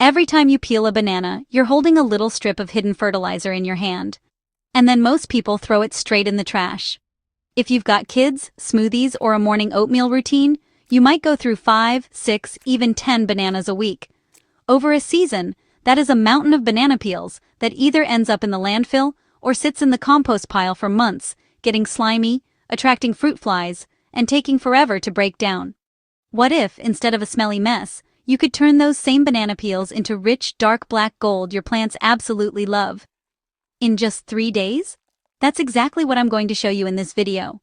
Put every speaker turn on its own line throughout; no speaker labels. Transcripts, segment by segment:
Every time you peel a banana, you're holding a little strip of hidden fertilizer in your hand. And then most people throw it straight in the trash. If you've got kids, smoothies, or a morning oatmeal routine, you might go through 5, 6, even 10 bananas a week. Over a season, that is a mountain of banana peels that either ends up in the landfill or sits in the compost pile for months, getting slimy, attracting fruit flies, and taking forever to break down. What if, instead of a smelly mess, you could turn those same banana peels into rich, dark black gold your plants absolutely love? In just 3 days? That's exactly what I'm going to show you in this video.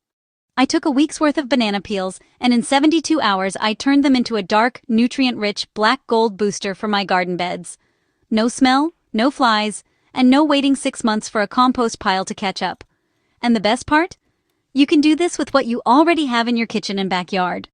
I took a week's worth of banana peels, and in 72 hours I turned them into a dark, nutrient-rich black gold booster for my garden beds. No smell, no flies, and no waiting 6 months for a compost pile to catch up. And the best part? You can do this with what you already have in your kitchen and backyard.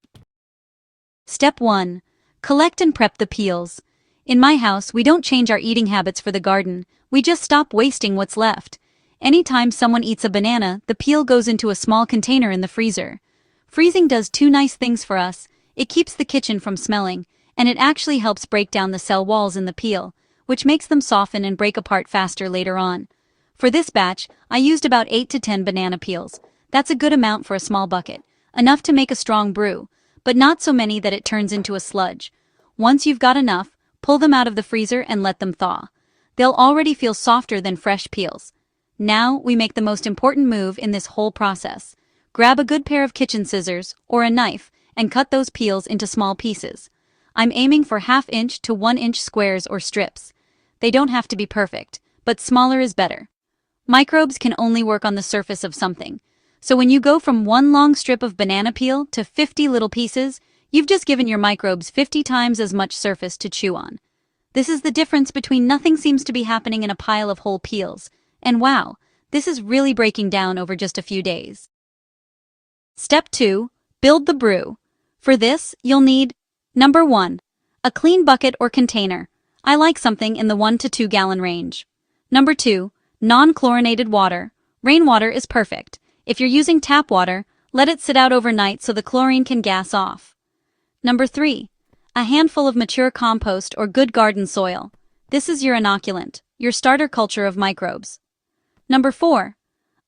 Step 1. Collect and prep the peels. In my house, we don't change our eating habits for the garden, we just stop wasting what's left. Anytime someone eats a banana, the peel goes into a small container in the freezer. Freezing does 2 nice things for us. It keeps the kitchen from smelling, and it actually helps break down the cell walls in the peel, which makes them soften and break apart faster later on. For this batch, I used about 8 to 10 banana peels. That's a good amount for a small bucket, enough to make a strong brew, but not so many that it turns into a sludge. Once you've got enough, pull them out of the freezer and let them thaw. They'll already feel softer than fresh peels. Now we make the most important move in this whole process. Grab a good pair of kitchen scissors or a knife and cut those peels into small pieces. I'm aiming for 1/2 inch to 1 inch squares or strips. They don't have to be perfect, but smaller is better. Microbes can only work on the surface of something. So when you go from one long strip of banana peel to 50 little pieces, you've just given your microbes 50 times as much surface to chew on. This is the difference between nothing seems to be happening in a pile of whole peels, and wow, this is really breaking down over just a few days. Step 2. Build the brew. For this, you'll need Number 1. A clean bucket or container. I like something in the 1 to 2 gallon range. Number 2. Non-chlorinated water. Rainwater is perfect. If you're using tap water, let it sit out overnight so the chlorine can gas off. Number 3. A handful of mature compost or good garden soil. This is your inoculant, your starter culture of microbes. Number 4.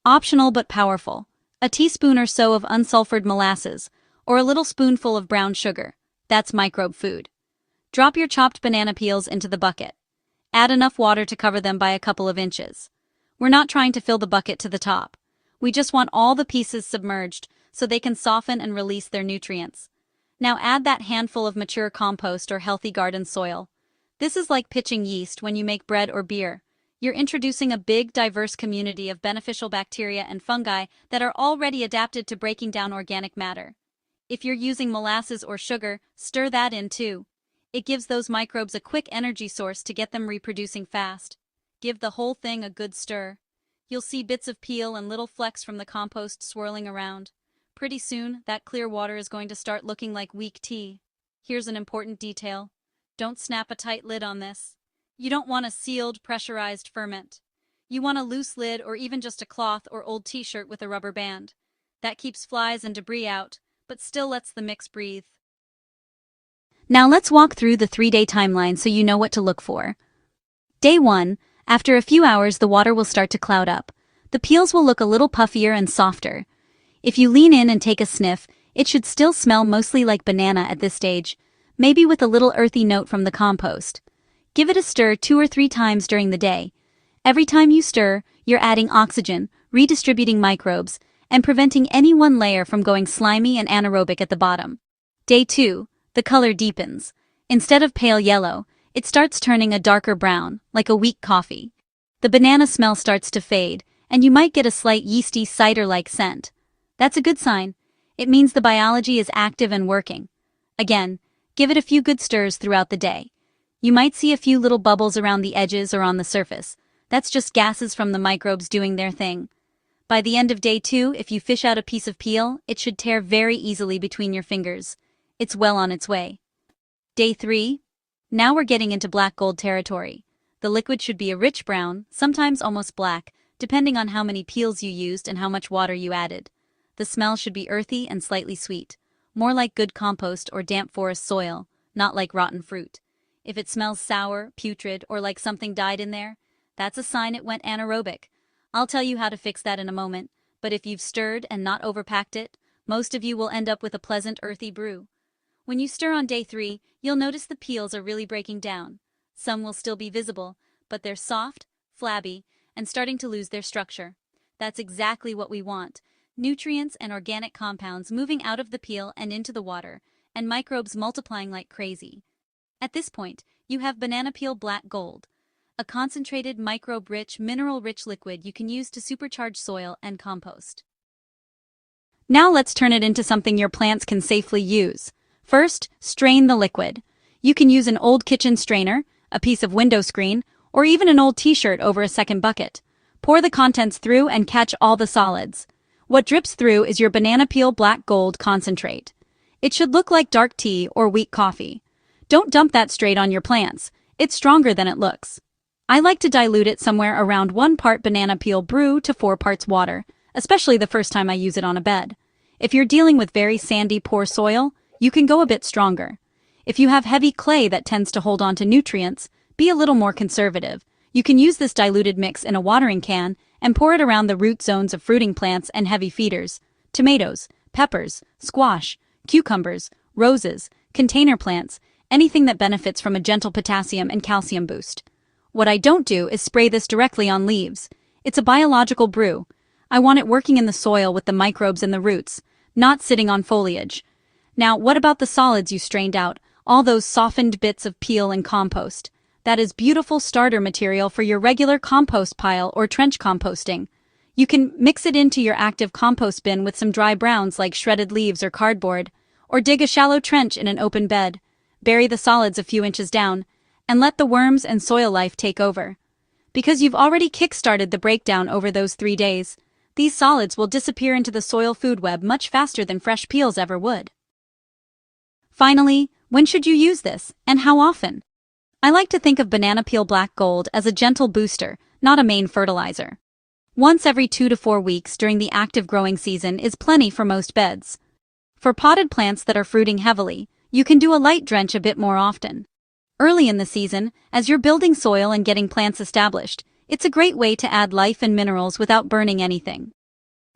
Optional but powerful. A teaspoon or so of unsulfured molasses, or a little spoonful of brown sugar. That's microbe food. Drop your chopped banana peels into the bucket. Add enough water to cover them by a couple of inches. We're not trying to fill the bucket to the top. We just want all the pieces submerged so they can soften and release their nutrients. Now add that handful of mature compost or healthy garden soil. This is like pitching yeast when you make bread or beer. You're introducing a big, diverse community of beneficial bacteria and fungi that are already adapted to breaking down organic matter. If you're using molasses or sugar, stir that in too. It gives those microbes a quick energy source to get them reproducing fast. Give the whole thing a good stir. You'll see bits of peel and little flecks from the compost swirling around. Pretty soon, that clear water is going to start looking like weak tea. Here's an important detail. Don't snap a tight lid on this. You don't want a sealed, pressurized ferment. You want a loose lid or even just a cloth or old t-shirt with a rubber band. That keeps flies and debris out, but still lets the mix breathe. Now let's walk through the 3-day timeline so you know what to look for. Day 1. After a few hours, the water will start to cloud up. The peels will look a little puffier and softer. If you lean in and take a sniff, it should still smell mostly like banana at this stage, maybe with a little earthy note from the compost. Give it a stir 2 or 3 times during the day. Every time you stir, you're adding oxygen, redistributing microbes, and preventing any one layer from going slimy and anaerobic at the bottom. Day 2. The color deepens. Instead of pale yellow, it starts turning a darker brown, like a weak coffee. The banana smell starts to fade, and you might get a slight yeasty cider-like scent. That's a good sign. It means the biology is active and working. Again, give it a few good stirs throughout the day. You might see a few little bubbles around the edges or on the surface. That's just gases from the microbes doing their thing. By the end of day 2, if you fish out a piece of peel, it should tear very easily between your fingers. It's well on its way. Day 3. Now we're getting into black gold territory. The liquid should be a rich brown, sometimes almost black, depending on how many peels you used and how much water you added. The smell should be earthy and slightly sweet, more like good compost or damp forest soil, not like rotten fruit. If it smells sour, putrid, or like something died in there, that's a sign it went anaerobic. I'll tell you how to fix that in a moment, but if you've stirred and not overpacked it, most of you will end up with a pleasant earthy brew. When you stir on day 3, you'll notice the peels are really breaking down. Some will still be visible, but they're soft, flabby, and starting to lose their structure. That's exactly what we want. Nutrients and organic compounds moving out of the peel and into the water, and microbes multiplying like crazy. At this point, you have banana peel black gold, a concentrated microbe-rich, mineral-rich liquid you can use to supercharge soil and compost. Now let's turn it into something your plants can safely use. First, strain the liquid. You can use an old kitchen strainer, a piece of window screen, or even an old t-shirt over a second bucket. Pour the contents through and catch all the solids. What drips through is your banana peel black gold concentrate. It should look like dark tea or weak coffee. Don't dump that straight on your plants. It's stronger than it looks. I like to dilute it somewhere around 1 part banana peel brew to 4 parts water, especially the first time I use it on a bed. If you're dealing with very sandy, poor soil, you can go a bit stronger. If you have heavy clay that tends to hold on to nutrients, be a little more conservative. You can use this diluted mix in a watering can and pour it around the root zones of fruiting plants and heavy feeders, tomatoes, peppers, squash, cucumbers, roses, container plants, anything that benefits from a gentle potassium and calcium boost. What I don't do is spray this directly on leaves. It's a biological brew. I want it working in the soil with the microbes and the roots, not sitting on foliage. Now, what about the solids you strained out, all those softened bits of peel and compost? That is beautiful starter material for your regular compost pile or trench composting. You can mix it into your active compost bin with some dry browns like shredded leaves or cardboard, or dig a shallow trench in an open bed. Bury the solids a few inches down, and let the worms and soil life take over. Because you've already kick-started the breakdown over those 3 days, these solids will disappear into the soil food web much faster than fresh peels ever would. Finally, when should you use this, and how often? I like to think of banana peel black gold as a gentle booster, not a main fertilizer. Once every 2 to 4 weeks during the active growing season is plenty for most beds. For potted plants that are fruiting heavily, you can do a light drench a bit more often. Early in the season, as you're building soil and getting plants established, it's a great way to add life and minerals without burning anything.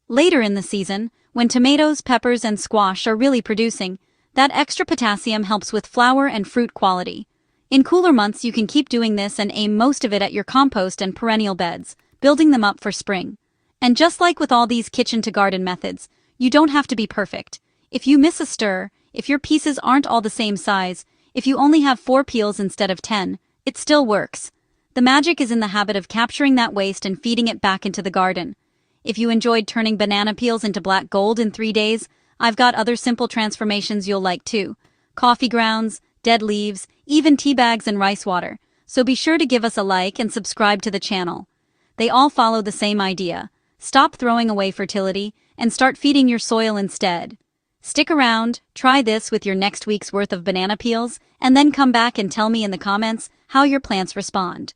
Later in the season, when tomatoes, peppers, and squash are really producing, that extra potassium helps with flower and fruit quality. In cooler months, you can keep doing this and aim most of it at your compost and perennial beds, building them up for spring. And just like with all these kitchen-to-garden methods, you don't have to be perfect. If you miss a stir, if your pieces aren't all the same size, if you only have 4 peels instead of 10, it still works. The magic is in the habit of capturing that waste and feeding it back into the garden. If you enjoyed turning banana peels into black gold in 3 days, I've got other simple transformations you'll like too. Coffee grounds, dead leaves, even tea bags and rice water. So be sure to give us a like and subscribe to the channel. They all follow the same idea. Stop throwing away fertility and start feeding your soil instead. Stick around, try this with your next week's worth of banana peels, and then come back and tell me in the comments how your plants respond.